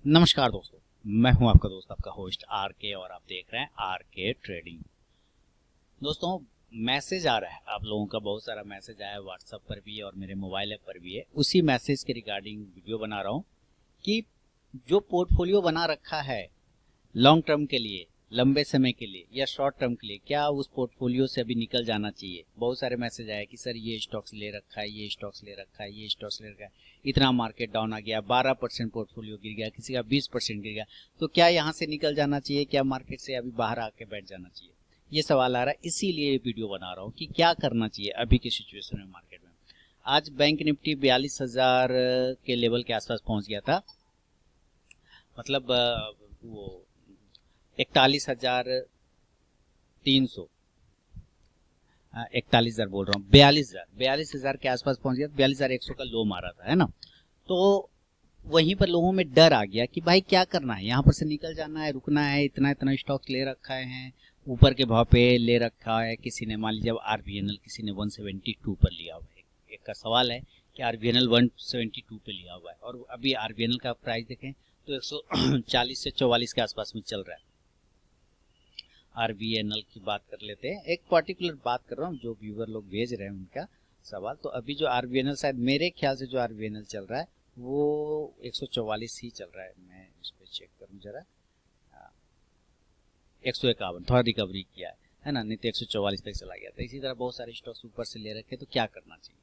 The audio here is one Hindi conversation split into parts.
नमस्कार दोस्तों, मैं हूं आपका दोस्त, आपका होस्ट आर के, और आप देख रहे हैं आर के ट्रेडिंग। दोस्तों, मैसेज आ रहा है, आप लोगों का बहुत सारा मैसेज आया है व्हाट्सएप पर भी और मेरे मोबाइल ऐप पर भी है। उसी मैसेज के रिगार्डिंग वीडियो बना रहा हूं कि जो पोर्टफोलियो बना रखा है लॉन्ग टर्म के लिए, लंबे समय के लिए या शॉर्ट टर्म के लिए, क्या उस पोर्टफोलियो से अभी निकल जाना चाहिए। बहुत सारे मैसेज आए कि सर ये स्टॉक्स ले रखा है, ये स्टॉक्स ले रखा है, ये स्टॉक्स ले रखा है, इतना मार्केट डाउन आ गया, 12% पोर्टफोलियो गिर गया, किसी का 20% गिर गया, तो क्या यहाँ से निकल जाना चाहिए, क्या मार्केट से अभी बाहर आके बैठ जाना चाहिए। ये सवाल आ रहा है, इसीलिए ये वीडियो बना रहा हूँ कि क्या करना चाहिए अभी की सिचुएशन में मार्केट में। आज बैंक निफ्टी 42,000 के लेवल के आसपास पहुंच गया था, मतलब वो 41,300, 41,000 बोल रहा हूँ, 42,000 के आसपास पहुंच गया, 42,100 का लो मारा था, है ना। तो वहीं पर लोगों में डर आ गया कि भाई क्या करना है, यहाँ पर से निकल जाना है, रुकना है, इतना इतना स्टॉक ले रखा है, ऊपर के भाव पे ले रखा है। किसी ने मान लीजिए आरबीएनएल किसी ने 172 पर लिया हुआ है। एक का सवाल है कि आरबीएनएल 172 पे लिया हुआ है, और अभी आरबीएनएल का प्राइस देखें तो 140 से 44 के आसपास में चल रहा है। आरबीएनएल की बात कर लेते हैं, एक पर्टिकुलर बात कर रहा हूँ, जो व्यूवर लोग भेज रहे हैं उनका सवाल। तो अभी जो आरबीएनएल, शायद मेरे ख्याल से जो आरबीएनएल चल रहा है वो 144 ही चल रहा है। मैं इस पर चेक करूँ जरा, 151 थोड़ा रिकवरी किया है ना, नहीं तो 144 तक चला गया था। इसी तरह बहुत सारे स्टॉक्स ऊपर से ले रखे, तो क्या करना चाहिए।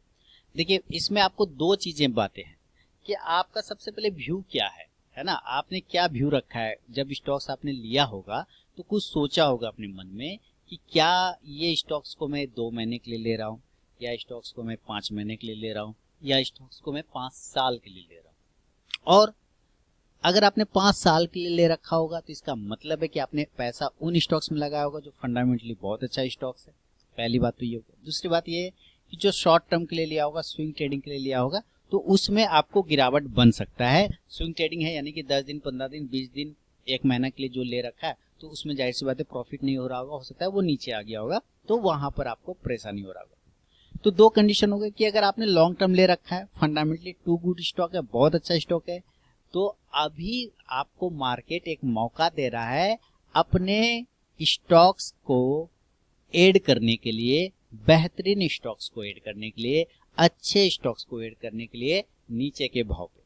देखिए, इसमें आपको दो चीजें बातें हैं कि आपका सबसे पहले व्यू क्या है ना। आपने क्या व्यू रखा है, जब स्टॉक्स आपने लिया होगा तो कुछ सोचा होगा अपने मन में कि क्या ये स्टॉक्स को मैं 2 महीने के लिए ले रहा हूँ, या स्टॉक्स को मैं 5 महीने के लिए ले रहा हूँ, या स्टॉक्स को मैं 5 साल के लिए ले रहा हूँ। और अगर आपने 5 साल के लिए ले रखा होगा तो इसका मतलब है कि आपने पैसा उन स्टॉक्स में लगाया होगा जो फंडामेंटली बहुत अच्छा स्टॉक्स है। पहली बात तो ये होगी। दूसरी बात ये है कि जो शॉर्ट टर्म के लिए लिया होगा, स्विंग ट्रेडिंग के लिए लिया होगा, तो उसमें आपको गिरावट बन सकता है। स्विंग ट्रेडिंग है यानी कि 10 दिन, 15 दिन, 20 दिन, 1 महीना के लिए जो ले रखा है, तो उसमें जाहिर सी बात है प्रॉफिट नहीं हो रहा होगा, हो सकता है वो नीचे आ गया होगा, तो वहां पर आपको परेशानी हो रहा होगा। तो दो कंडीशन हो गई कि अगर आपने लॉन्ग टर्म ले रखा है, फंडामेंटली टू गुड स्टॉक है, बहुत अच्छा स्टॉक है, तो अभी आपको मार्केट एक मौका दे रहा है अपने स्टॉक्स को ऐड करने के लिए, बेहतरीन स्टॉक्स को ऐड करने के लिए, अच्छे स्टॉक्स को ऐड करने के लिए नीचे के भाव पे।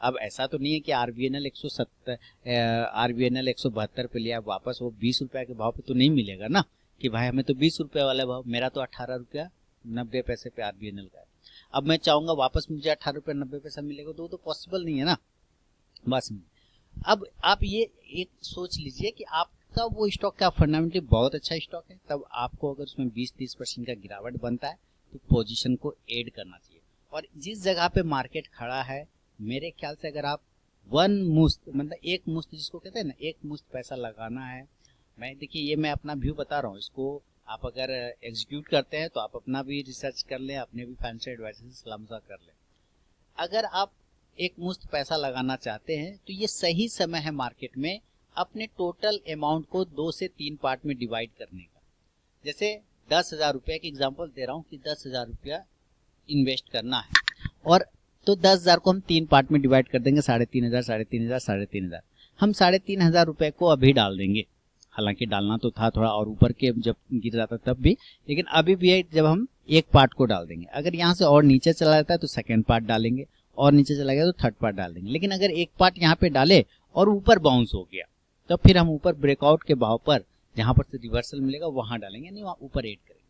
अब ऐसा तो नहीं है कि आरबीएनएल 172 पे लिया, वापस वो 20 रुपए के भाव पे तो नहीं मिलेगा ना, कि भाई हमें तो 20 रुपए वाला भाव, मेरा तो 18 रुपया 90 पैसे पे आरबीएनएल का है। अब मैं चाहूंगा वापस मुझे 18 रुपये 90 पैसा मिलेगा, तो वो तो पॉसिबल नहीं है ना। बस अब आप ये एक सोच लीजिए कि आपका वो स्टॉक का फंडामेंटली बहुत अच्छा स्टॉक है, तब आपको अगर उसमें 20-30% का गिरावट बनता है तो पोजीशन को ऐड करना चाहिए। और जिस जगह पे मार्केट खड़ा है, मेरे ख्याल से अगर आप वन मुश्त, मतलब एक मुश्त जिसको कहते हैं ना, एक मुश्त पैसा लगाना है। मैं देखिए, ये मैं अपना व्यू बता रहा हूँ, इसको आप अगर एग्जीक्यूट करते हैं तो आप अपना भी रिसर्च कर लें, अपने भी फाइनेंशियल एडवाइजर से सलाह मशवरा कर लें। अगर आप एक मुश्त पैसा लगाना चाहते हैं तो ये सही समय है मार्केट में अपने टोटल अमाउंट को 2 से 3 पार्ट में डिवाइड करने का। जैसे 10,000 रुपये की एग्जांपल दे रहा हूँ कि 10,000 रुपया इन्वेस्ट करना है, और तो 10,000 को हम 3 पार्ट में डिवाइड कर देंगे, 3,500, 3,500, 3,500। हम 3,500 रुपये को अभी डाल देंगे। हालांकि डालना तो था थोड़ा और ऊपर के जब गिर जाता तब भी, लेकिन अभी भी है जब हम एक पार्ट को डाल देंगे। अगर यहाँ से और नीचे चला जाता है तो सेकेंड पार्ट डालेंगे, और नीचे चला गया तो थर्ड पार्ट डाल देंगे। लेकिन अगर एक पार्ट यहाँ पे डाले और ऊपर बाउंस हो गया, तो फिर हम ऊपर ब्रेकआउट के भाव पर जहां पर से रिवर्सल मिलेगा वहां डालेंगे, नहीं वहां ऊपर ऐड करेंगे।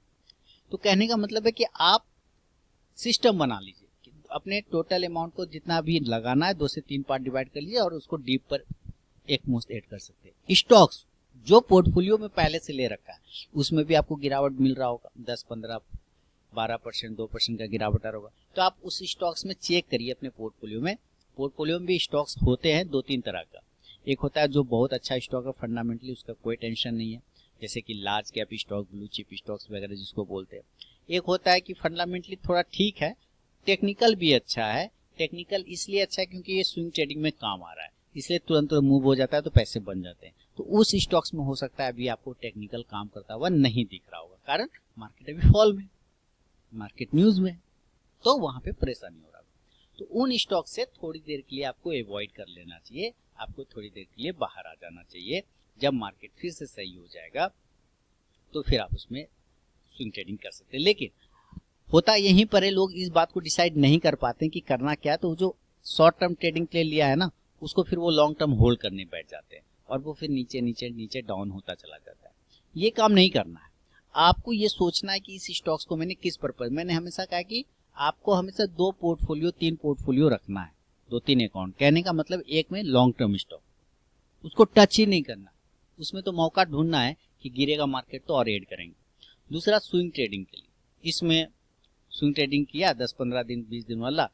तो कहने का मतलब है कि आप सिस्टम बना लीजिए कि अपने टोटल अमाउंट को जितना भी लगाना है 2 से 3 पार्ट डिवाइड कर लीजिए, और उसको डीप पर एक मुश्त ऐड कर सकते हैं। स्टॉक्स जो पोर्टफोलियो में पहले से ले रखा है उसमें भी आपको गिरावट मिल रहा होगा, 10, 15, 12%, 2% का गिरावट आ रहा होगा, तो आप उस स्टॉक्स में चेक करिए अपने पोर्टफोलियो में। पोर्टफोलियो में भी स्टॉक्स होते हैं 2-3 तरह का। एक होता है जो बहुत अच्छा स्टॉक है फंडामेंटली, उसका कोई टेंशन नहीं है, जैसे कि large cap stock, blue chip stocks वगैरह जिसको बोलते हैं। एक होता है कि फंडामेंटली थोड़ा ठीक है, टेक्निकल भी अच्छा है। टेक्निकल इसलिए अच्छा है क्योंकि ये स्विंग ट्रेडिंग में काम आ रहा है, इसलिए तुरंत मूव हो जाता है तो पैसे बन जाते हैं। तो उस स्टॉक्स में हो सकता है अभी आपको टेक्निकल काम करता हुआ नहीं दिख रहा होगा, कारण मार्केट अभी फॉल में, मार्केट न्यूज में, तो वहां पे परेशानी हो रहा है। तो उन स्टॉक से थोड़ी देर के लिए आपको अवॉइड कर लेना चाहिए, आपको थोड़ी देर के लिए बाहर आ जाना चाहिए। जब मार्केट फिर से सही हो जाएगा तो फिर आप उसमें स्विंग ट्रेडिंग कर सकते हैं। लेकिन होता यहीं पर है, लोग इस बात को डिसाइड नहीं कर पाते कि करना क्या है। तो जो शॉर्ट टर्म ट्रेडिंग के लिए लिया है ना, उसको फिर वो लॉन्ग टर्म होल्ड करने बैठ जाते हैं और वो फिर नीचे नीचे नीचे डाउन होता चला जाता है। ये काम नहीं करना है। आपको ये सोचना है कि इस स्टॉक्स को मैंने किस पर्पज, मैंने हमेशा कहा कि आपको हमेशा 2 पोर्टफोलियो 3 पोर्टफोलियो रखना है, 2-3 अकाउंट। कहने का मतलब एक में लॉन्ग टर्म स्टॉक, उसको टच ही नहीं करना, उसमें तो मौका ढूंढना है कि गिरेगा मार्केट तो और ऐड करेंगे। दूसरा स्विंग ट्रेडिंग के लिए, इसमें स्विंग ट्रेडिंग किया 10-15 दिन 20 दिन वाला,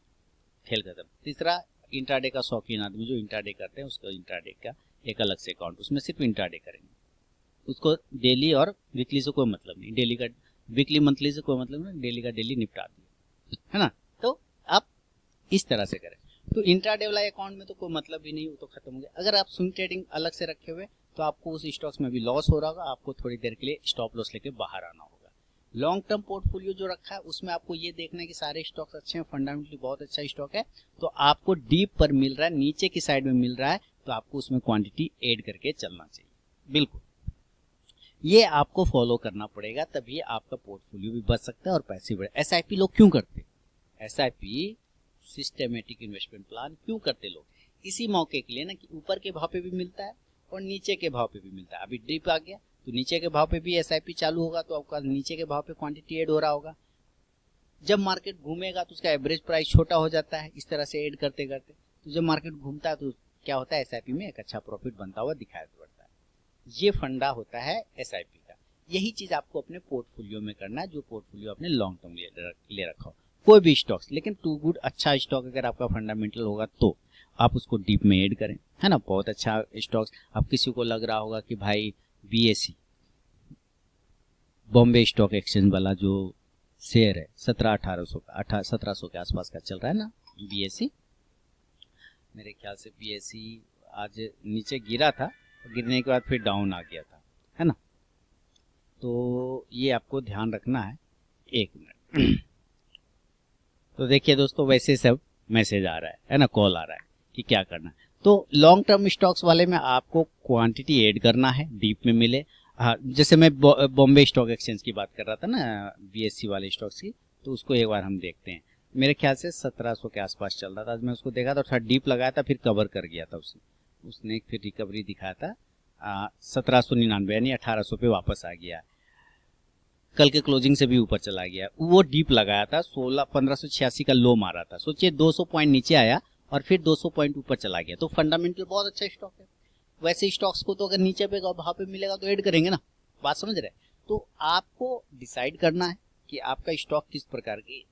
खेल खत्म। तीसरा इंट्राडे का शौकीन आदमी जो इंट्राडे करते हैं, उसका इंट्राडे का एक अलग से अकाउंट, उसमें सिर्फ इंट्राडे करेंगे, उसको डेली और वीकली से कोई मतलब नहीं, डेली का वीकली मंथली से कोई मतलब नहीं, डेली का डेली निपटा दिया, है ना। तो आप इस तरह से करें। तो इंट्राडे वाला अकाउंट में तो कोई मतलब ही नहीं, वो तो खत्म हो गया। अगर आप स्विंग ट्रेडिंग अलग से रखे हुए तो आपको उस स्टॉक्स में भी लॉस हो रहा होगा, आपको थोड़ी देर के लिए स्टॉप लॉस लेके बाहर आना होगा। लॉन्ग टर्म पोर्टफोलियो जो रखा है उसमें आपको ये देखना है कि सारे स्टॉक्स अच्छे हैं, फंडामेंटली बहुत अच्छा स्टॉक है, तो आपको डीप पर मिल रहा है, नीचे की साइड में मिल रहा है, तो आपको उसमें क्वांटिटी ऐड करके चलना चाहिए। बिल्कुल ये आपको फॉलो करना पड़ेगा, तभी आपका पोर्टफोलियो भी बच सकता है और पैसे बढ़े। एसआईपी लोग क्यों करते हैं? एसआईपी सिस्टेमेटिक इन्वेस्टमेंट प्लान क्यों करते लोग? इसी मौके के लिए ना कि ऊपर के भाव पे भी मिलता है और नीचे के भाव पे भी मिलता है। अभी डिप आ गया तो नीचे के भाव पे भी एसआईपी चालू होगा, तो आपका नीचे के भाव पे क्वांटिटी ऐड हो रहा होगा। जब मार्केट घूमेगा तो उसका एवरेज प्राइस छोटा हो जाता है, इस तरह से ऐड करते करते। तो जब मार्केट घूमता है तो क्या होता है, एसआईपी में एक अच्छा प्रॉफिट बनता हुआ दिखाई पड़ता है। ये फंडा होता है एसआईपी का। यही चीज आपको अपने पोर्टफोलियो में करना है, जो पोर्टफोलियो आपने लॉन्ग टर्म ले रखा हो, कोई भी स्टॉक्स, लेकिन टू गुड अच्छा स्टॉक अगर आपका फंडामेंटल होगा तो आप उसको डीप में ऐड करें, है ना। बहुत अच्छा स्टॉक्स, अब किसी को लग रहा होगा कि भाई बीएसई बॉम्बे स्टॉक एक्सचेंज वाला जो शेयर है 1700-1800 का 1700 के आसपास का चल रहा है ना बीएसई, मेरे ख्याल से बीएसई आज नीचे गिरा था, गिरने के बाद फिर डाउन आ गया था, है ना। तो ये आपको ध्यान रखना है। एक मिनट तो देखिए दोस्तों, वैसे सब मैसेज आ रहा है ना, कॉल आ रहा है कि क्या करना है। तो लॉन्ग टर्म स्टॉक्स वाले में आपको क्वांटिटी ऐड करना है, डीप में मिले। हाँ, जैसे मैं बॉम्बे स्टॉक एक्सचेंज की बात कर रहा था ना, बीएससी वाले स्टॉक्स की, तो उसको एक बार हम देखते हैं। मेरे ख्याल से 1700 के आसपास चल रहा था, आज मैं उसको देखा था, थोड़ा डीप लगाया था, फिर कवर कर गया था उसने फिर रिकवरी दिखाया था 1799 यानी 1800 पे वापस आ गया। कल के क्लोजिंग से भी ऊपर चला गया। वो डीप लगाया था, 1586 का लो मारा था। सोचिए 200 पॉइंट नीचे आया और फिर 200 पॉइंट ऊपर चला गया। तो फंडामेंटल बहुत अच्छा स्टॉक है। वैसे स्टॉक्स को तो अगर नीचे पे भाव पे मिलेगा तो ऐड करेंगे ना, बात समझ रहे। तो आपको डिसाइड करना है कि आपका स्टॉक किस प्रकार की।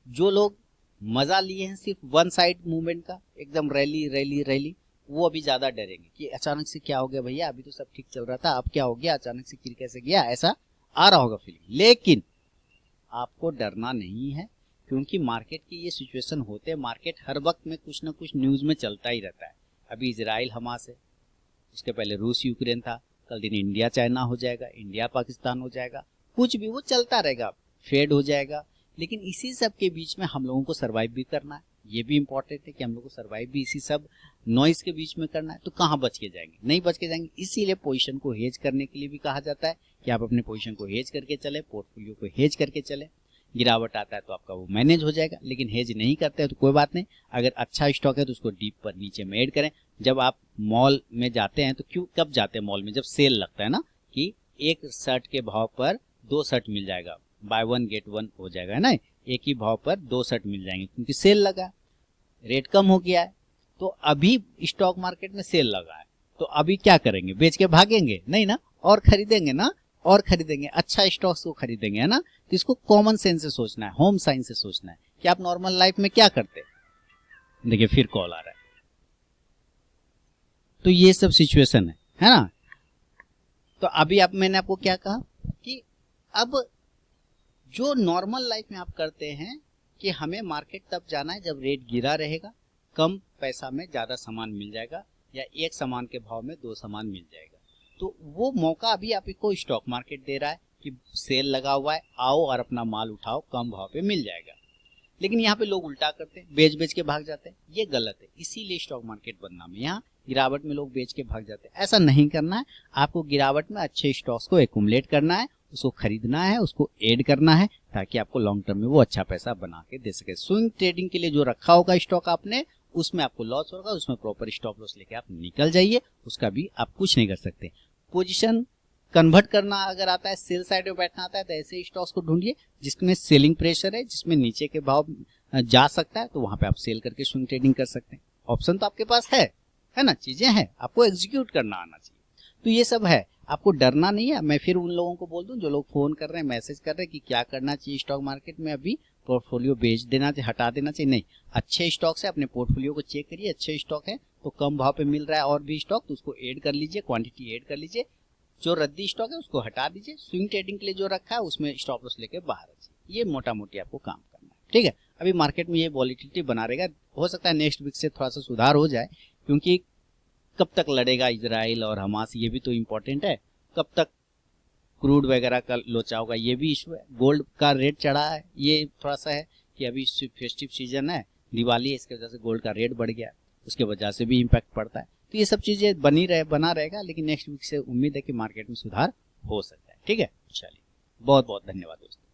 जो लोग मजा लिए हैं सिर्फ वन साइड मूवमेंट का, एकदम रैली रैली रैली, वो अभी ज्यादा डरेंगे कि अचानक से क्या हो गया भैया, अभी तो सब ठीक चल रहा था, अब क्या हो गया, अचानक से गिर कैसे गया, ऐसा आ रहा होगा फीलिंग। लेकिन आपको डरना नहीं है, क्योंकि मार्केट की ये सिचुएशन होते, मार्केट हर वक्त में कुछ ना कुछ न्यूज में चलता ही रहता है। अभी इजराइल हमास है, उसके पहले रूस यूक्रेन था, कल दिन इंडिया चाइना हो जाएगा, इंडिया पाकिस्तान हो जाएगा, कुछ भी वो चलता रहेगा, फेड हो जाएगा। लेकिन इसी सब के बीच में हम लोगों को सर्वाइव भी करना है। ये भी इंपॉर्टेंट है कि हम लोग को सर्वाइव भी इसी सब नॉइस के बीच में करना है। तो कहाँ बच के जाएंगे, नहीं बच के जाएंगे। इसीलिए पोजीशन को हेज करने के लिए भी कहा जाता है कि आप अपने पोजीशन को हेज करके चले, पोर्टफोलियो को हेज करके चले। गिरावट आता है तो आपका वो मैनेज हो जाएगा, लेकिन हेज नहीं करते हैं तो कोई बात नहीं। अगर अच्छा स्टॉक है तो उसको डीप पर नीचे में ऐड करें। जब आप मॉल में जाते हैं तो कब जाते हैं मॉल में, जब सेल लगता है ना, कि एक शर्ट के भाव पर 2 शर्ट मिल जाएगा, बाय 1 गेट 1 हो जाएगा ना, एक ही भाव पर 2 शर्ट मिल जाएंगे, क्योंकि सेल लगा, रेट कम हो गया है। तो अभी स्टॉक मार्केट में सेल लगा है, तो अभी क्या करेंगे, बेच के भागेंगे नहीं ना, और खरीदेंगे ना, और खरीदेंगे, अच्छा स्टॉक्स को खरीदेंगे, है ना। तो इसको कॉमन सेंस से सोचना है, होम साइंस से सोचना है कि आप नॉर्मल लाइफ में क्या करते। देखिए फिर कॉल आ रहा है। तो ये सब सिचुएशन है ना। तो अभी मैंने आपको क्या कहा कि अब जो नॉर्मल लाइफ में आप करते हैं कि हमें मार्केट तब जाना है जब रेट गिरा रहेगा, कम पैसा में ज्यादा सामान मिल जाएगा, या एक सामान के भाव में 2 सामान मिल जाएगा। तो वो मौका अभी आपको स्टॉक मार्केट दे रहा है कि सेल लगा हुआ है, आओ और अपना माल उठाओ, कम भाव पे मिल जाएगा। लेकिन यहाँ पे लोग उल्टा करते हैं, बेच बेच के भाग जाते हैं, ये गलत है। इसीलिए स्टॉक मार्केट बदनाम है। यहाँ गिरावट में लोग बेच के भाग जाते हैं। ऐसा नहीं करना है, आपको गिरावट में अच्छे स्टॉक्स को एक्यूमुलेट करना है, उसको खरीदना है, उसको ऐड करना है, ताकि आपको लॉन्ग टर्म में वो अच्छा पैसा बना के दे सके। स्विंग ट्रेडिंग के लिए जो रखा होगा स्टॉक आपने, उसमें आपको लॉस होगा, उसमें प्रॉपर स्टॉप लॉस लेके आप निकल जाइए, उसका भी आप कुछ नहीं कर सकते। पोजीशन कन्वर्ट करना अगर आता है, सेल साइड में बैठना आता है, तो ऐसे स्टॉक्स को ढूंढिए जिसमें सेलिंग प्रेशर है, जिसमें नीचे के भाव जा सकता है, तो वहां पे आप सेल करके स्विंग ट्रेडिंग कर सकते हैं। ऑप्शन तो आपके पास है ना, चीजें हैं, आपको एग्जीक्यूट करना आना चाहिए। तो ये सब है, आपको डरना नहीं है। मैं फिर उन लोगों को बोल दूं जो लोग फोन कर रहे हैं, मैसेज कर रहे हैं कि क्या करना चाहिए स्टॉक मार्केट में, अभी पोर्टफोलियो बेच देना चाहिए, हटा देना चाहिए, नहीं। अच्छे स्टॉक्स है, अपने पोर्टफोलियो को चेक करिए, अच्छे स्टॉक है तो कम भाव पे मिल रहा है और भी स्टॉक, तो उसको ऐड कर लीजिए, क्वांटिटी ऐड कर लीजिए। जो रद्दी स्टॉक है उसको हटा दीजिए, स्विंग ट्रेडिंग के लिए जो रखा है उसमें स्टॉप लॉस लेके बाहर आ जाइए। ये मोटा मोटी आपको काम करना है, ठीक है। अभी मार्केट में ये वॉलिटिलिटी बना रहेगा, हो सकता है नेक्स्ट वीक से थोड़ा सा सुधार हो जाए, क्योंकि कब तक लड़ेगा इजराइल और हमास, ये भी तो इम्पोर्टेंट है। कब तक क्रूड वगैरह का लोचा होगा, ये भी इशू है। गोल्ड का रेट चढ़ा है, ये थोड़ा सा है कि अभी फेस्टिव सीजन है, दिवाली है, इसकी वजह से गोल्ड का रेट बढ़ गया, उसके वजह से भी इम्पैक्ट पड़ता है। तो ये सब चीजें बना रहेगा, लेकिन नेक्स्ट वीक से उम्मीद है कि मार्केट में सुधार हो सकता है, ठीक है। चलिए, बहुत बहुत धन्यवाद दोस्तों।